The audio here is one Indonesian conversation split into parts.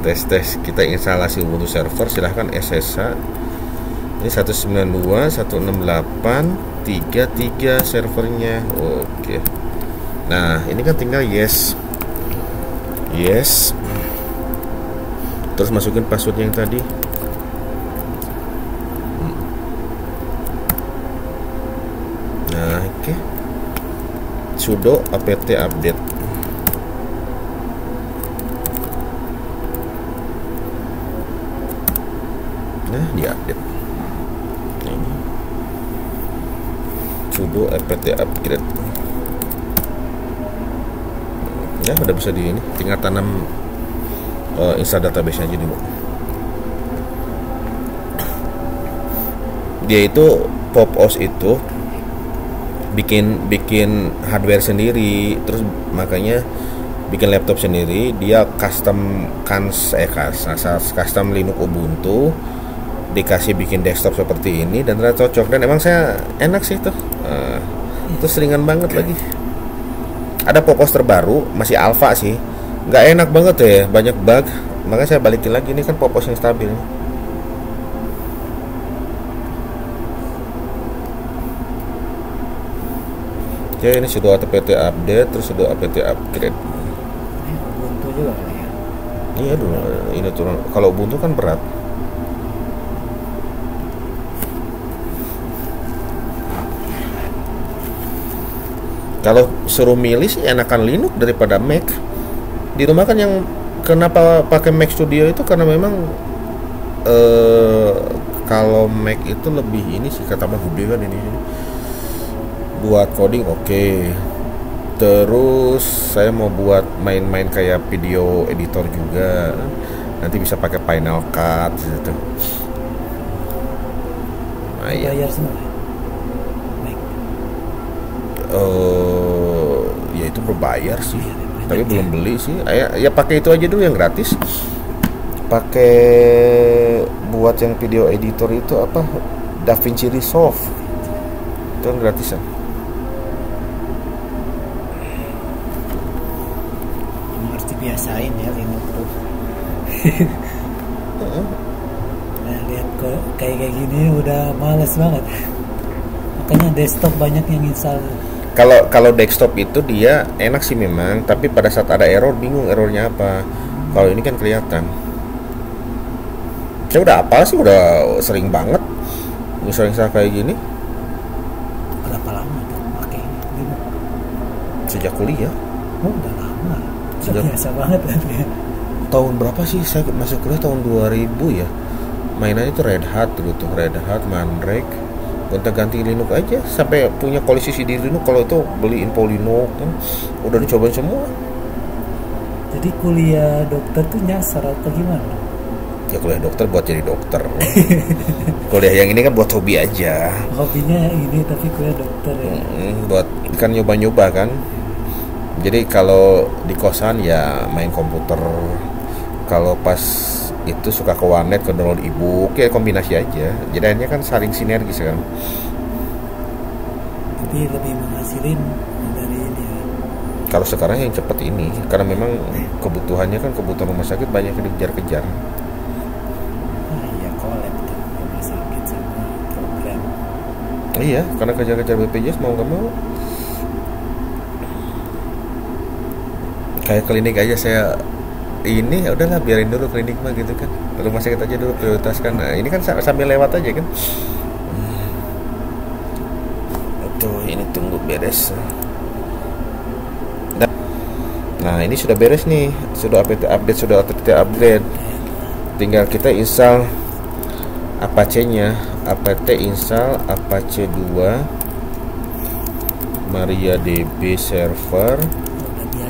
tes kita instalasi Ubuntu server. Silahkan SSH. Ini 192.168.33 servernya. Oke. Nah ini kan tinggal yes. Terus masukin passwordnya yang tadi. Nah oke. Sudo apt update. Nah diupdate. Ini sudo apt upgrade. Ya udah bisa di ini, tinggal tanam install database aja dulu. Dia itu PopOS itu bikin hardware sendiri, terus makanya bikin laptop sendiri. Dia custom Linux Ubuntu, dikasih bikin desktop seperti ini dan ternyata cocok, dan emang saya enak sih tuh. Terus ringan banget lagi. Ada PopOS terbaru, masih alpha sih, nggak enak banget ya, banyak bug, makanya saya balikin lagi. Ini kan PopOS yang stabil. Ya ini sudah apt update, terus sudah apt upgrade. Ubuntu juga kali ya. Iya dulu, ini turun. Kalau Ubuntu kan berat. Kalau suruh milih sih enakan Linux daripada Mac. Di rumah kan yang kenapa pakai Mac Studio itu karena memang kalau Mac itu lebih ini sih, kata Mas Budi kan ini buat coding oke. Terus saya mau buat main-main kayak video editor juga. Nanti bisa pakai Final Cut gitu. Nah, Bayar semua. Mac. Ya itu berbayar sih. Tapi belum beli sih. Ya pakai itu aja dulu yang gratis. Pakai buat yang video editor itu apa? DaVinci Resolve. Itu yang gratisan. Biasain ya Linux tuh. Nah lihat kok kayak gini udah males banget. Makanya desktop banyak yang install. Kalau desktop itu dia enak sih memang, tapi pada saat ada error bingung errornya apa. Kalau ini kan kelihatan. Saya udah apa sih, udah sering banget install kayak gini. Berapa lama tuh pakai Linux? Sejak kuliah. Oh udah lama. Biasa banget kan ya. Tahun berapa sih saya masuk kuliah? Tahun 2000 ya. Mainannya itu Red Hat dulu tuh, Red Hat, Mandrake. Gonta-ganti Linux aja sampai punya koleksi CD Linux. Kalau itu beli info Linux kan udah dicobain semua. Jadi kuliah dokter tuh nyasar atau gimana? Ya kuliah dokter buat jadi dokter. Kuliah yang ini kan buat hobi aja. Hobinya ini tapi kuliah dokter ya. Buat kan nyoba-nyoba kan. Jadi kalau di kosan ya main komputer. Kalau pas itu suka ke warnet, ke download ebook, ya kombinasi aja. Jadi akhirnya kan saling sinergis kan. Tapi lebih menghasilin dari ini ya. Kalau sekarang yang cepat ini, karena memang kebutuhannya kan kebutuhan rumah sakit banyak yang dikejar-kejar. Iya collab tuh rumah sakit sama program. Iya, karena kejar-kejar BPJS mau nggak mau. Kayak klinik aja saya ini ya udahlah biarin dulu klinik mah gitu kan, rumah sakit aja dulu prioritaskan. Nah ini kan sambil lewat aja kan. Tuh ini tunggu beres. Nah ini sudah beres nih, sudah update, sudah upgrade. Tinggal kita install Apache-nya, apt install Apache 2 MariaDB server,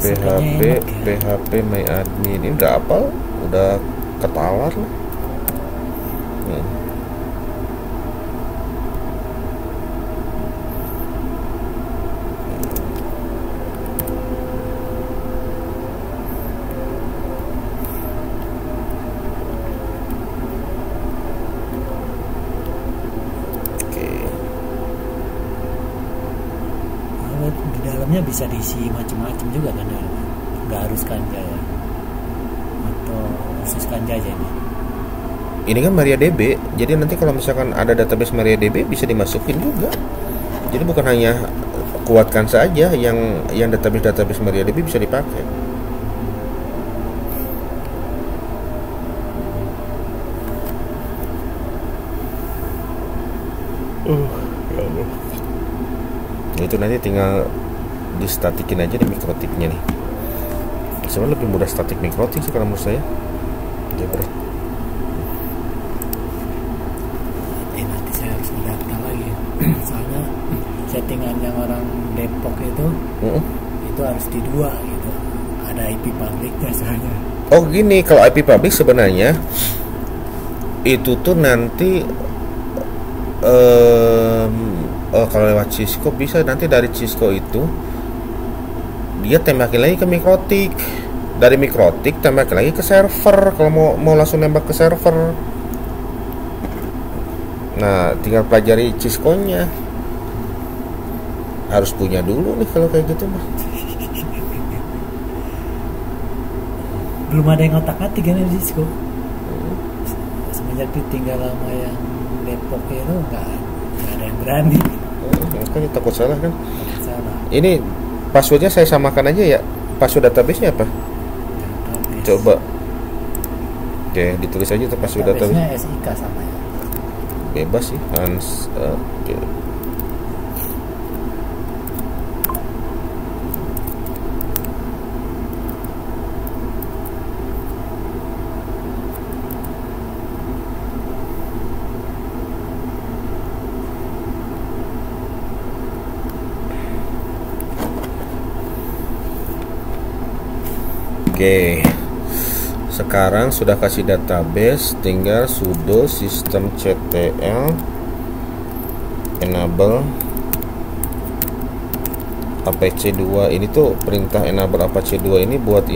PHP MyAdmin. Ini udah apa? Udah ketalar lah. Di dalamnya bisa diisi macam-macam juga kan, nggak harus kan kayak atau khususkan saja ini. Ini kan MariaDB, jadi nanti kalau misalkan ada database MariaDB bisa dimasukin juga. Jadi bukan hanya kuatkan saja yang database MariaDB bisa dipakai. Ya Allah. Itu nanti tinggal distatikin aja di mikrotiknya nih. Sebenarnya lebih mudah statik mikrotik sih kalau menurut saya. Jebret. Nanti saya harus mendaftar lagi. Soalnya settingan yang orang Depok itu harus di 2 gitu. Ada IP publiknya soalnya. Oh gini, kalau IP public sebenarnya itu tuh nanti kalau lewat Cisco bisa, nanti dari Cisco itu dia tembakin lagi ke mikrotik, dari mikrotik tembakin lagi ke server kalau mau langsung nembak ke server. Nah tinggal pelajari Cisco-nya, harus punya dulu nih kalau kayak gitu mah. Belum ada yang otak-atik kan di Cisco. Semenjak ditinggal sama yang Depok itu nggak ada yang berani. Makanya takut salah kan. Salah. Ini passwordnya saya samakan aja ya. Password database-nya apa? Database. Coba. Oke, ditulis aja tuh password database. Database-nya SIK sama ya. Bebas sih, Hans. Oke. Oke, sekarang sudah kasih database, tinggal sudo systemctl enable apache2. Ini tuh perintah enable apache2 ini buat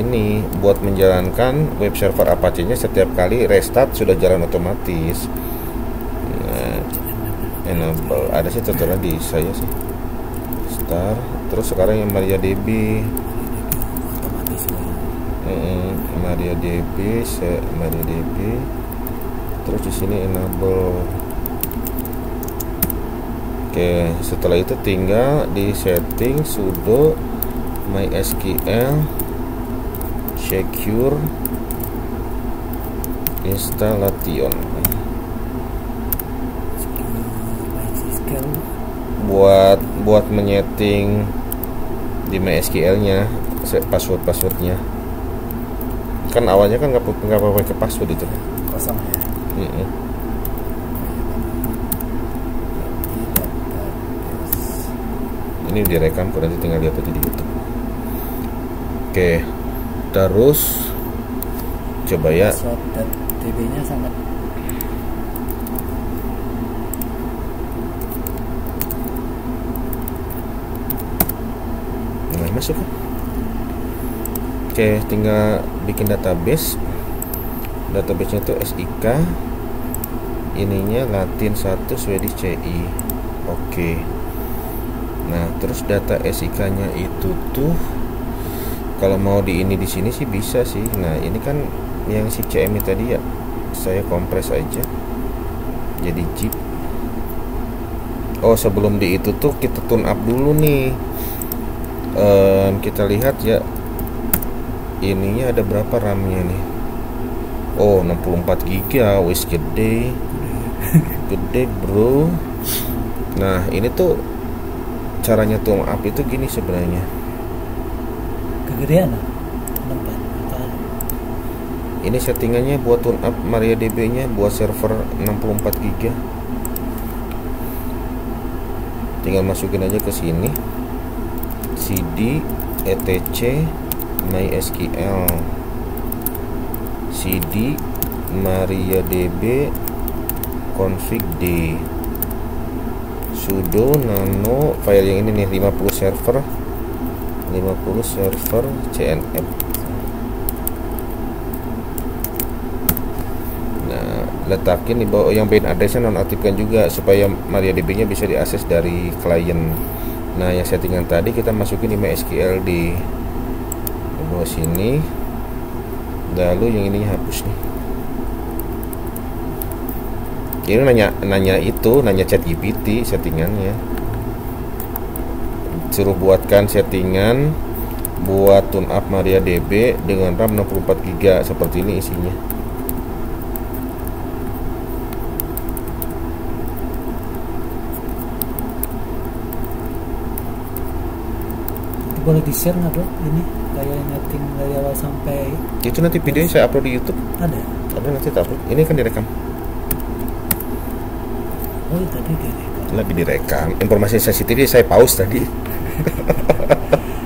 menjalankan web server Apache-nya setiap kali restart sudah jalan otomatis. Nah, enable ada sih tutorial di saya sih. Start, terus sekarang yang MariaDB. MariaDB, terus di sini enable. Oke, setelah itu tinggal di setting sudo mysql secure installation buat menyeting di MySQL-nya passwordnya. Kan awalnya kan nggak pakai password itu kosong ya. Ini direkam, nanti tinggal lihat aja di YouTube. Oke, terus coba ya. Password dan DB-nya sangat masuk. Oke, tinggal bikin database. Database-nya itu SIK. Ininya Latin 1 Swedish CI. Oke. Nah, terus data SIK-nya itu tuh kalau mau di sini sih bisa sih. Nah, ini kan yang si CMI tadi ya. Saya kompres aja. Jadi zip. Oh, sebelum di itu tuh kita tune up dulu nih. Kita lihat ya. Ininya ada berapa RAM-nya nih? Oh, 64 GB, wis gede. Gede, bro. Nah, ini tuh caranya tune up itu gini sebenarnya. kegedean Ini settingannya buat tune up MariaDB-nya buat server 64 GB. Tinggal masukin aja ke sini. cd etc mysql cd mariadb config d sudo nano file yang ini nih 50 server cnf. Nah, letakin di bawah yang bin address-nya nonaktifkan juga supaya MariaDB-nya bisa diakses dari klien. Nah, yang settingan tadi kita masukin di MySQL di bawah sini. Lalu yang ini hapus nih. Ini nanya ChatGPT settingannya. Suruh buatkan settingan buat tune up MariaDB dengan RAM 64 GB, seperti ini isinya. Boleh di-share nggak dok ini kayak nyeting dari awal sampai itu? Nanti videonya saya upload di YouTube. Ada Nanti tak upload. Ini kan direkam. Oh tadi direkam. Lebih direkam. Informasi sensitif saya pause tadi.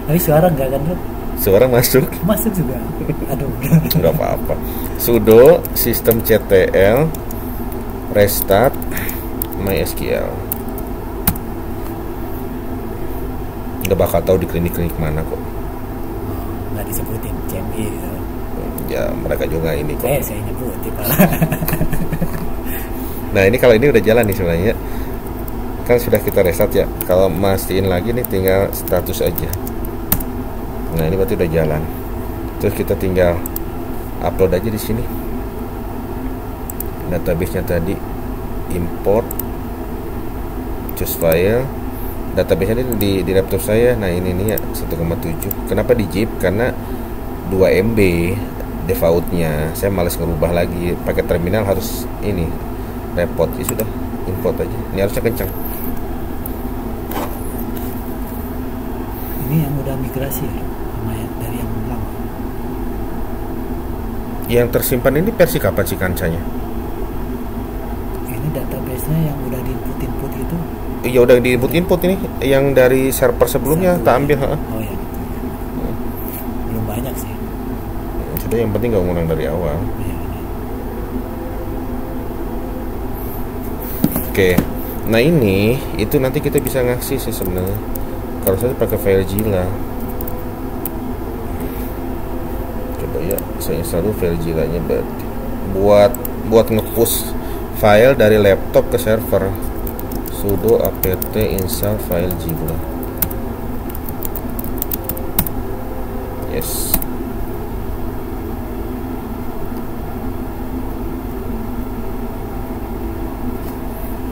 Tapi suara nggak kan dok? Suara masuk juga. Aduh. Nggak apa-apa. Sudo systemctl restart MySQL. Nggak bakal tahu di klinik-klinik mana kok. Nggak disebutin CMI gitu. Ya mereka juga ini kok. Saya nyebutin malah. Nah ini kalau ini udah jalan nih sebenarnya. Kan sudah kita restart ya. Kalau mastiin lagi nih tinggal status aja. Nah ini berarti udah jalan. Terus kita tinggal upload aja di sini. Database-nya tadi import, choose file. Database-nya di laptop saya. Nah ini nih ya 1,7. Kenapa di zip? Karena 2 MB defaultnya. Saya males ngerubah lagi. Pakai terminal harus ini repot. Ya sudah, import aja. Ini harusnya kencang. Ini yang udah migrasi ya, sama dari yang lama. Yang tersimpan ini versi kapan sih kancanya? Ini database-nya yang udah di-input itu. Iya udah di input ini yang dari server sebelumnya tak ambil. Oh ya gitu. Belum banyak sih. Sudah, yang penting nggak ngulang dari awal. Ya, Oke. Nah ini itu nanti kita bisa ngasih sih sebenarnya. Kalau saya pakai FileZilla. Coba ya saya install dulu FileZilla-nya berarti. Buat nge-push file dari laptop ke server. Sudo apt install FileZilla. Yes.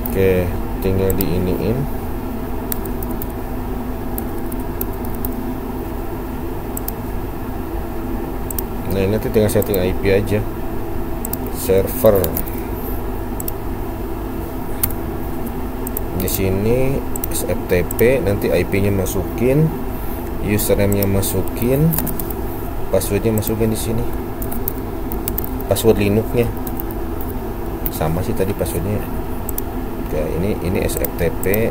Oke, tinggal diiniin. Nah ini nanti tinggal setting IP aja. Server. Di sini SFTP, nanti IP-nya masukin, username-nya masukin, password-nya masukin di sini. Password Linux-nya sama sih tadi password-nya. Oke, ini SFTP,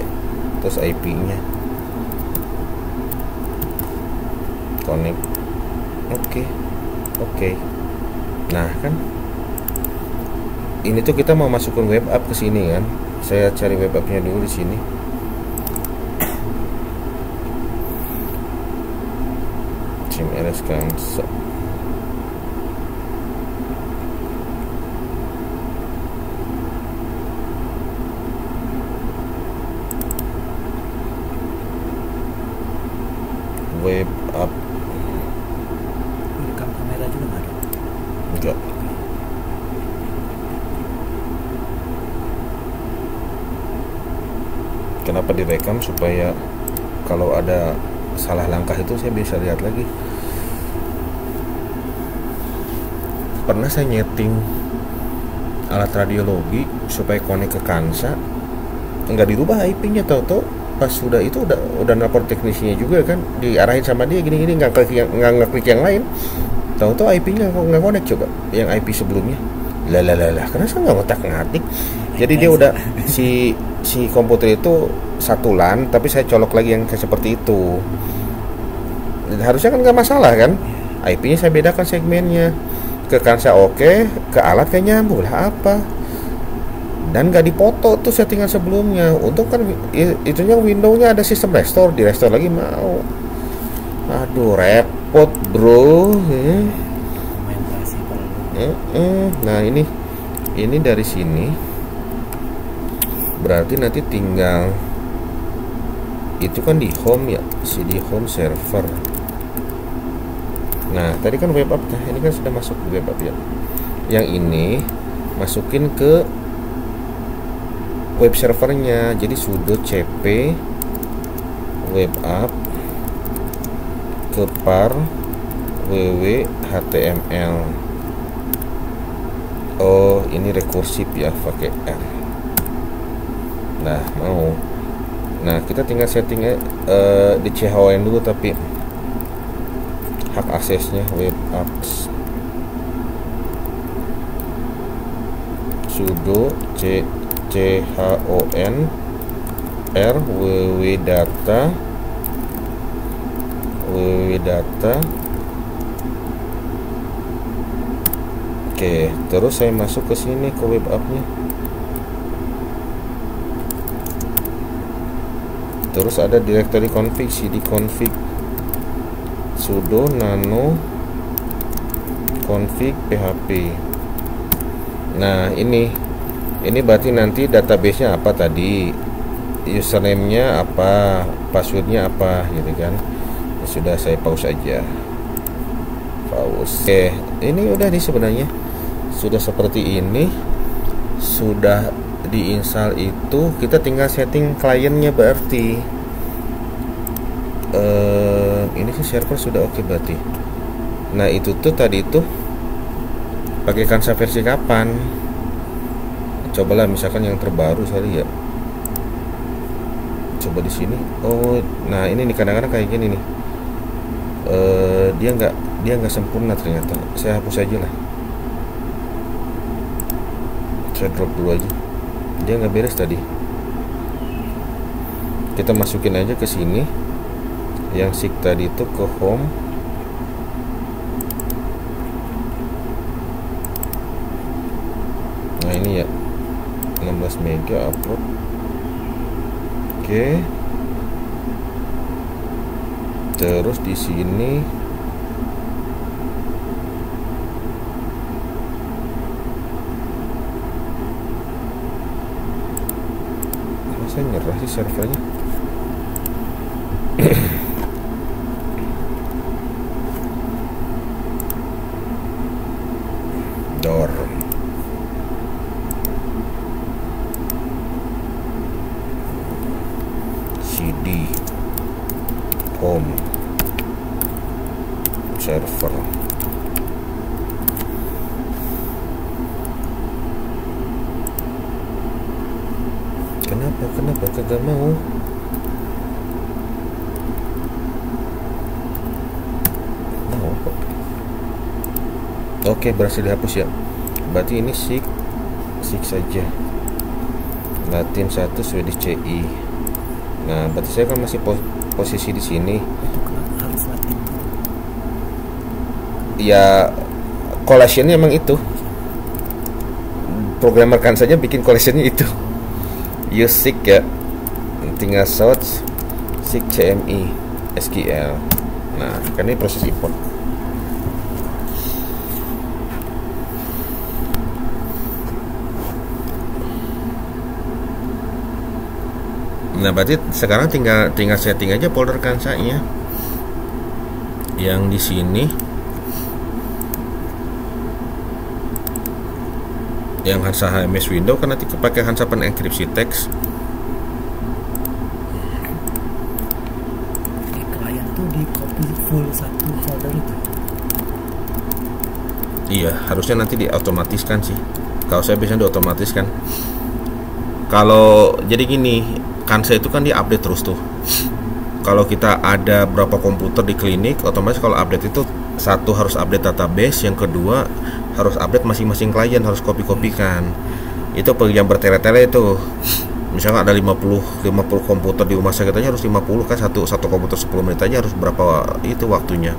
terus IP-nya. Connect. Oke. Nah kan, ini tuh kita mau masukin web app ke sini kan. Saya cari web app-nya dulu di sini. CMRS Kansa. Web app. rekam kamera juga nggak ada? Enggak. Kenapa direkam? Supaya kalau ada salah langkah itu saya bisa lihat lagi. Pernah saya nyeting alat radiologi supaya connect ke Kansa, nggak dirubah IP-nya, tahu-tahu pas sudah itu udah nelpon teknisinya juga kan, diarahin sama dia gini-gini, nggak ngeklik yang lain, tahu-tahu IP-nya nggak connect. Coba yang IP sebelumnya, lah karena saya nggak ngotak-ngatik. Jadi dia udah si komputer itu satu LAN, tapi saya colok lagi yang kayak seperti itu. Dan harusnya kan nggak masalah kan, IP-nya saya bedakan segmennya. Ke Kansa oke, ke alat kayak nyambung lah apa. Dan nggak dipoto tuh settingan sebelumnya. Untuk kan itunya Windows-nya ada sistem restore, di restore lagi mau. Aduh repot bro. Nah ini dari sini. Berarti nanti tinggal itu kan di home ya, CD home server. Nah tadi kan web app, ini kan sudah masuk web app ya. Yang ini masukin ke web servernya, jadi sudo cp web app kepar www html. Oh ini rekursif ya, pakai R. Nah mau, nah kita tinggal settingnya di chon dulu, tapi hak aksesnya web apps sudo chon r www.data Oke, terus saya masuk ke sini ke web app-nya. Terus ada directory config, cd config, sudo nano config php. Nah, ini berarti nanti database-nya apa tadi? Username-nya apa, password-nya apa gitu kan. Ya, sudah saya pause aja. Pause. Oke, ini udah nih sebenarnya. Sudah seperti ini, sudah diinstal itu, kita tinggal setting kliennya berarti. Ini sih server sudah oke berarti. Nah itu tuh tadi itu pakai Kansa versi kapan? Cobalah misalkan yang terbaru sekali ya. Coba di sini. Oh, nah ini nih kadang-kadang kayak gini nih. Dia nggak sempurna ternyata. Saya hapus aja lah. Saya drop dulu aja, dia nggak beres tadi. Kita masukin aja ke sini yang sig tadi itu, ke home. Nah ini ya 16 mega upload. Oke, terus di sini saya nyerah sih servernya. Dorm cd home server. Kenapa kagak mau? Mau kok. Oke, berhasil dihapus ya. Berarti ini sig saja. Latin 1 Swedish CI. Nah, berarti saya kan masih posisi di sini. Harus Latin. Ya, collectionnya emang itu. Programmer kan saja bikin collectionnya itu. Use sig ya, tinggal search sig cmi sql. Nah kan ini proses import. Nah berarti sekarang tinggal setting aja folder kansanya yang di sini, yang Hansa HMS window kan nanti pakai Hansa penenkripsi teks. Klien tuh di copy full satu folder itu. Iya, harusnya nanti diotomatiskan sih. Kalau saya biasanya diotomatiskan. Kalau jadi gini, Kansa itu kan dia update terus tuh. Kalau kita ada berapa komputer di klinik, otomatis kalau update itu satu harus update database, yang kedua harus update masing-masing klien, harus copy-copykan. Itu yang bertele-tele itu. Misalnya ada 50 komputer di rumah sakit aja harus 50 kan, satu komputer 10 menit aja harus berapa itu waktunya.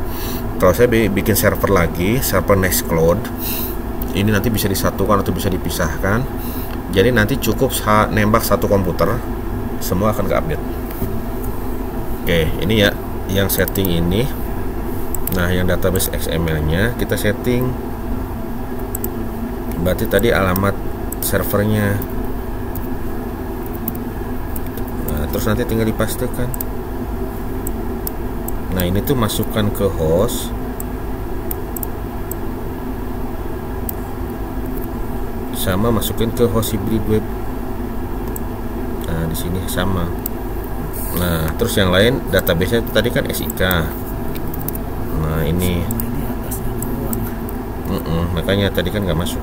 Kalau saya bikin server lagi, server Nextcloud, ini nanti bisa disatukan atau bisa dipisahkan. Jadi nanti cukup nembak satu komputer, semua akan ke-update. Oke, ini ya yang setting ini. Nah, yang database XML-nya kita setting. Berarti tadi alamat servernya. Nah, terus nanti tinggal dipastikan. Nah, ini tuh masukkan ke host sama masukin ke host hybrid web. Nah di sini sama. Nah terus yang lain database nya tadi kan SIK. Nah ini makanya tadi kan nggak masuk.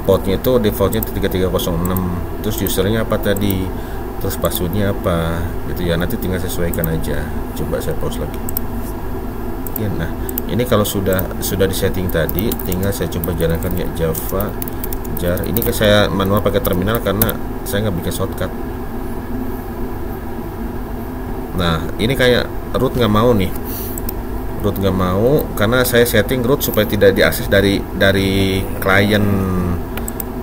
Portnya itu defaultnya 3306. Terus usernya apa tadi, terus passwordnya apa gitu ya, nanti tinggal sesuaikan aja. Coba saya pause lagi ya. Nah ini kalau sudah disetting tadi, tinggal saya coba jalankan ya Java jar. Ini ke saya manual pakai terminal karena saya nggak bikin shortcut. Nah ini kayak root nggak mau nih, root nggak mau karena saya setting root supaya tidak diakses dari klien.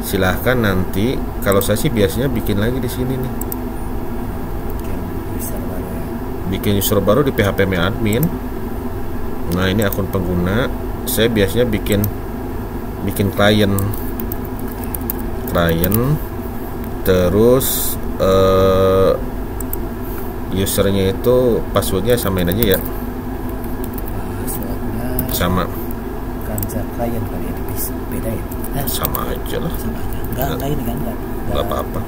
Silahkan nanti, kalau saya sih biasanya bikin lagi di sini nih, bikin user baru di PHP admin. Nah ini akun pengguna, saya biasanya bikin klien, terus usernya itu passwordnya samain aja ya, sama Kanza klien kali ya, bisa bedain. Sama aja lah. Sama aja. Enggak ini kan enggak apa-apa.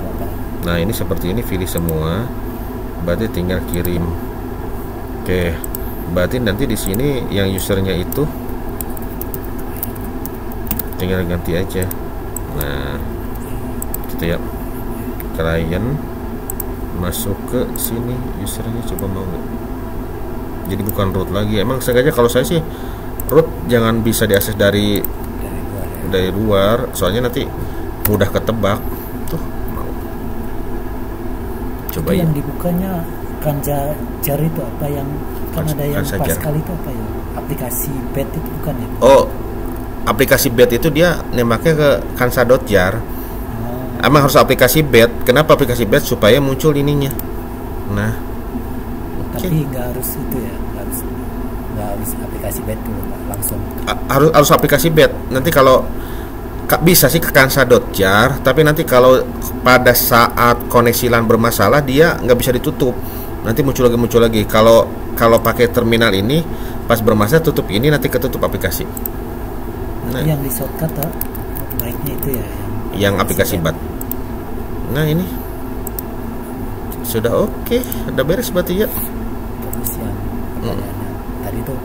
Nah ini seperti ini, pilih semua, berarti tinggal kirim. Oke, berarti nanti di sini yang usernya itu tinggal ganti aja. Nah gitu ya, klien masuk ke sini, usernya coba mau nggak? Jadi bukan root lagi. Emang sengaja kalau saya sih root jangan bisa diakses dari luar, soalnya nanti mudah ketebak. Tuh mau coba itu ya. Yang dibukanya Kanza jar itu apa, yang kan ada yang Kanza pas jar. kali itu apa ya, aplikasi bet itu bukan ya? Oh, aplikasi bet itu dia nembaknya ke kansa.jar. Emang harus aplikasi bet. Kenapa aplikasi bet? Supaya muncul ininya. Nah Tapi nggak harus itu ya, nggak harus aplikasi bet dulu, Pak. Langsung harus aplikasi bet. Nanti kalau bisa sih ke kansa.jar, tapi nanti kalau pada saat koneksi LAN bermasalah dia nggak bisa ditutup, nanti muncul lagi. Kalau pakai terminal ini pas bermasalah tutup ini, nanti ketutup aplikasi. Nah, yang di shortcut baiknya itu ya, yang aplikasi bat. Nah ini sudah oke, udah beres berarti ya. Terus yang pertanyaannya tadi tuh